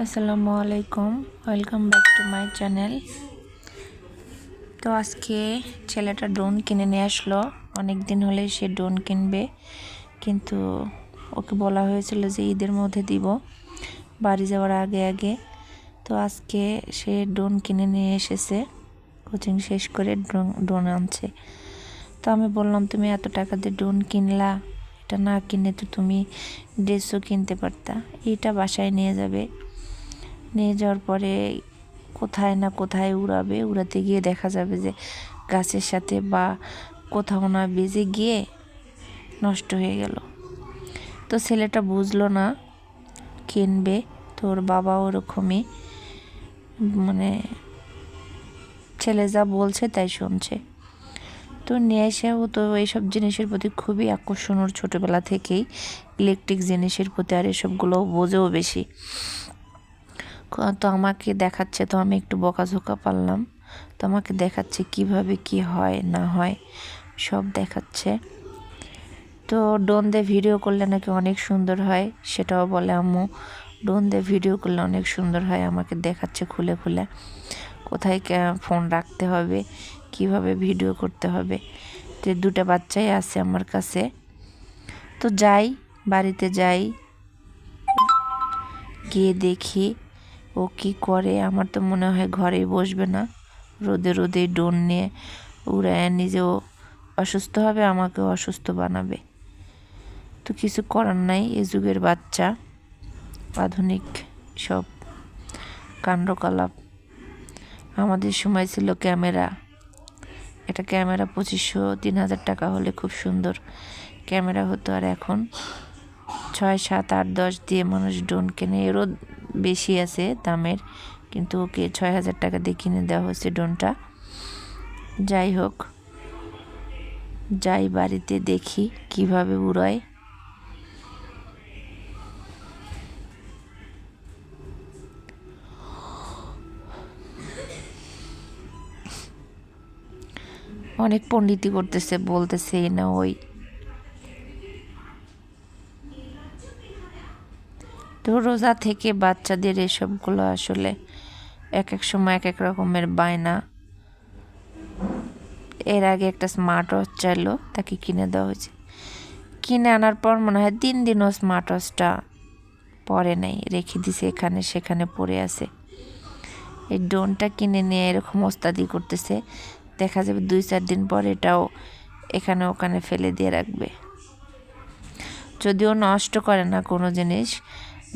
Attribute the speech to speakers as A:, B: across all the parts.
A: আসসালামু আলাইকুম, welcome back to my channel. তো আজকে ছেলেটা ড্রোন কিনে নিয়ে আসলো। অনেক দিন হলে সে ড্রোন কিনবে, কিন্তু ওকে বলা হয়েছিল যে ঈদের মধ্যে দিব, বাড়ি যাওয়ার আগে আগে। তো আজকে সে ড্রোন কিনে নিয়ে এসেছে, কোচিং শেষ করে ড্রোন আনছে। তো আমি বললাম, তুমি এত টাকা দিয়ে ড্রোন কিনলা, এটা না কিনে তো তুমি ড্রেসও কিনতে পারতা। এটা বাসায় নিয়ে যাবে, নিয়ে যাওয়ার পরে কোথায় না কোথায় উড়াবে, উড়াতে গিয়ে দেখা যাবে যে গাছের সাথে বা কোথাও না বেজে গিয়ে নষ্ট হয়ে গেল। তো ছেলেটা বুঝলো না, কিনবে। তোর বাবা ওরকমই, মানে ছেলে যা বলছে তাই শুনছে। তো নিয়ে এসেও তো এইসব জিনিসের প্রতি খুবই আকর্ষণ ওর ছোটোবেলা থেকেই, ইলেকট্রিক জিনিসের প্রতি, আর এসবগুলো বোঝেও বেশি। তো আমাকে দেখাচ্ছে, তো আমি একটু বকাঝোকা পারলাম। তো আমাকে দেখাচ্ছে কিভাবে কি হয় না হয়, সব দেখাচ্ছে। তো ড্রোন দিয়ে ভিডিও করলে নাকি অনেক সুন্দর হয়, সেটাও বলে আম্মু। ড্রোন দিয়ে ভিডিও করলে অনেক সুন্দর হয়, আমাকে দেখাচ্ছে খুলে খুলে কোথায় ফোন রাখতে হবে, কিভাবে ভিডিও করতে হবে। তো দুটো বাচ্চাই আছে আমার কাছে। তো যাই, বাড়িতে যাই, গিয়ে দেখি ও কি করে। আমার তো মনে হয় ঘরেই বসবে না, রোদে রোদে ড্রোন নিয়ে উড়ায়, নিজেও অসুস্থ হবে, আমাকেও অসুস্থ বানাবে। তো কিছু করার নাই, এ যুগের বাচ্চা, আধুনিক সব কাণ্ডকলাপ। আমাদের সময় ছিল ক্যামেরা, একটা ক্যামেরা 2500-3000 টাকা হলে খুব সুন্দর ক্যামেরা হতো, আর এখন 6, 7, 8, 10 দিয়ে মানুষ ড্রোন কেনে। এরও বেশি আছে দামের, কিন্তু ওকে 6000 টাকা দিয়ে কিনে দেওয়া হয়েছে ড্রোনটা। যাই হোক, যাই বাড়িতে দেখি কিভাবে উড়ায়। অনেক পণ্ডিতি করতেছে, বলতেছে এই না ওই। তো রোজা থেকে বাচ্চাদের এসবগুলো আসলে এক এক সময় এক এক রকমের বায়না। এর আগে একটা স্মার্ট ওয়াচ চাইলো, তাকে কিনে দেওয়া হয়েছে। কিনে আনার পর মনে হয় 3 দিনও স্মার্ট ওয়াচটা পরে নাই, রেখে দিছে এখানে সেখানে পড়ে আছে। এই ড্রোনটা কিনে নিয়ে এরকম ওস্তাদি করতেছে, দেখা যাবে 2-4 দিন পর এটাও এখানে ওখানে ফেলে দিয়ে রাখবে। যদিও নষ্ট করে না কোনো জিনিস,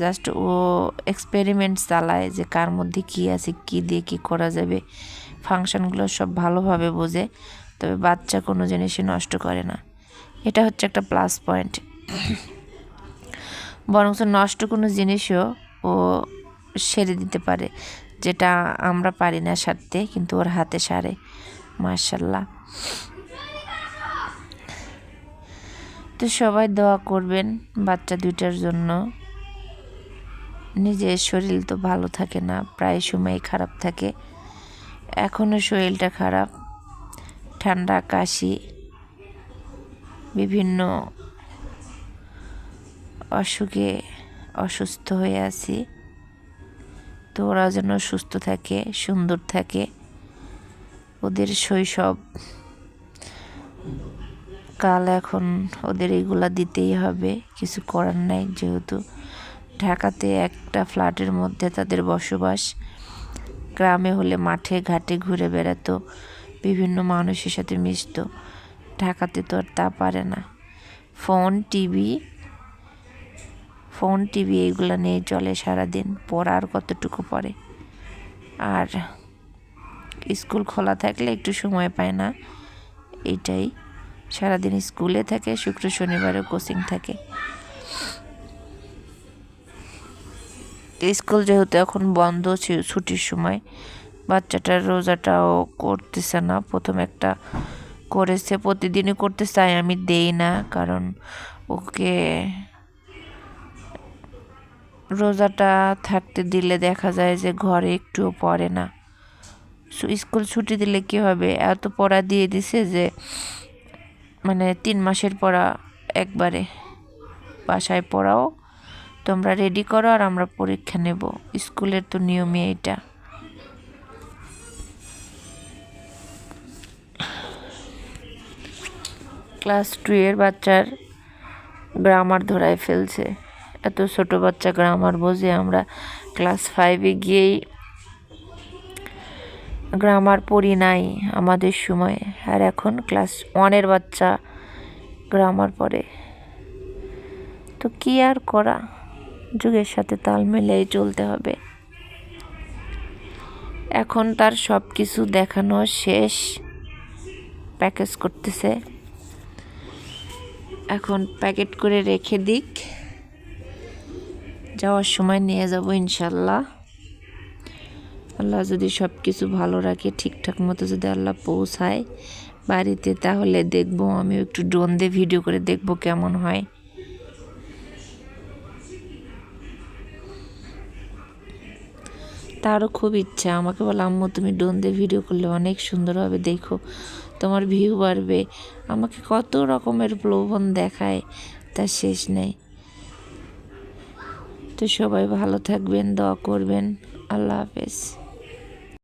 A: জাস্ট ও এক্সপেরিমেন্ট চালায় যে কার মধ্যে কী আছে, কী দিয়ে কী করা যাবে। ফাংশনগুলো সব ভালোভাবে বোঝে, তবে বাচ্চা কোনো জিনিসই নষ্ট করে না। এটা হচ্ছে একটা প্লাস পয়েন্ট। বরঞ্চ নষ্ট কোনো জিনিসও ও সেরে দিতে পারে, যেটা আমরা পারি না সারতে, কিন্তু ওর হাতে সারে, মাশাল্লাহ। তো সবাই দোয়া করবেন বাচ্চা দুইটার জন্য। নিজের শরীর তো ভালো থাকে না, প্রায় সময় খারাপ থাকে। এখনও শরীরটা খারাপ, ঠান্ডা কাশি, বিভিন্ন অসুখে অসুস্থ হয়ে আছি। তো ওরা যেন সুস্থ থাকে, সুন্দর থাকে, ওদের শৈশব কাল এখন ওদের এইগুলা দিতেই হবে, কিছু করার নাই। যেহেতু ঢাকাতে একটা ফ্ল্যাটের মধ্যে তাদের বসবাস, গ্রামে হলে মাঠে ঘাটে ঘুরে বেড়াতো, বিভিন্ন মানুষের সাথে মিশতো। ঢাকাতে তো আর তা পারে না, ফোন টিভি এইগুলো নিয়ে চলে সারাদিন। পড়ার কতটুকু পড়ে, আর স্কুল খোলা থাকলে একটু সময় পায় না, এইটাই। সারাদিন স্কুলে থাকে, শুক্র শনিবারে কোচিং থাকে। স্কুল যেহেতু এখন বন্ধ, ছুটির সময়, বাচ্চাটার রোজাটাও করতেছে না। প্রথম একটা করেছে, প্রতিদিনই করতে চাই, আমি দেই না, কারণ ওকে রোজাটা থাকতে দিলে দেখা যায় যে ঘরে একটুও পড়ে না। স্কুল ছুটি দিলে কি হবে, এত পড়া দিয়ে দিছে যে মানে 3 মাসের পড়া একবারে বাসায় পড়াও, তোমরা রেডি করো আর আমরা পরীক্ষা নেব, স্কুলের তো নিয়মই এটা। ক্লাস 2 এর বাচ্চার গ্রামার ধরায় ফেলছে। এত ছোট বাচ্চা গ্রামার বোঝে? আমরা ক্লাস 5-এ গিয়েই গ্রামার পড়ি নাই আমাদের সময়, আর এখন ক্লাস 1-এর বাচ্চা গ্রামার পড়ে। তো কি আর করা, যুগের সাথে তাল মিলিয়ে চলতে হবে। এখন তার সব কিছু দেখানো শেষ, প্যাকেজ করতেছে, এখন প্যাকেট করে রেখে দিক, যাওয়ার সময় নিয়ে যাব ইনশাল্লাহ। আল্লাহ যদি সব কিছু ভালো রাখে, ঠিকঠাক মতো যদি আল্লাহ পৌঁছায় বাড়িতে, তাহলে দেখবো আমিও একটু ড্রোন দিয়ে ভিডিও করে দেখবো কেমন হয়। তারও খুব ইচ্ছা, আমাকে বলে আম্মু তুমি ড্রোন দিয়ে ভিডিও করলে অনেক সুন্দর হবে, দেখো তোমার ভিউ বাড়বে। আমাকে কত রকমের প্রলোভন দেখায়, তার শেষ নেই। তো সবাই ভালো থাকবেন, দোয়া করবেন। আল্লাহ হাফেজ।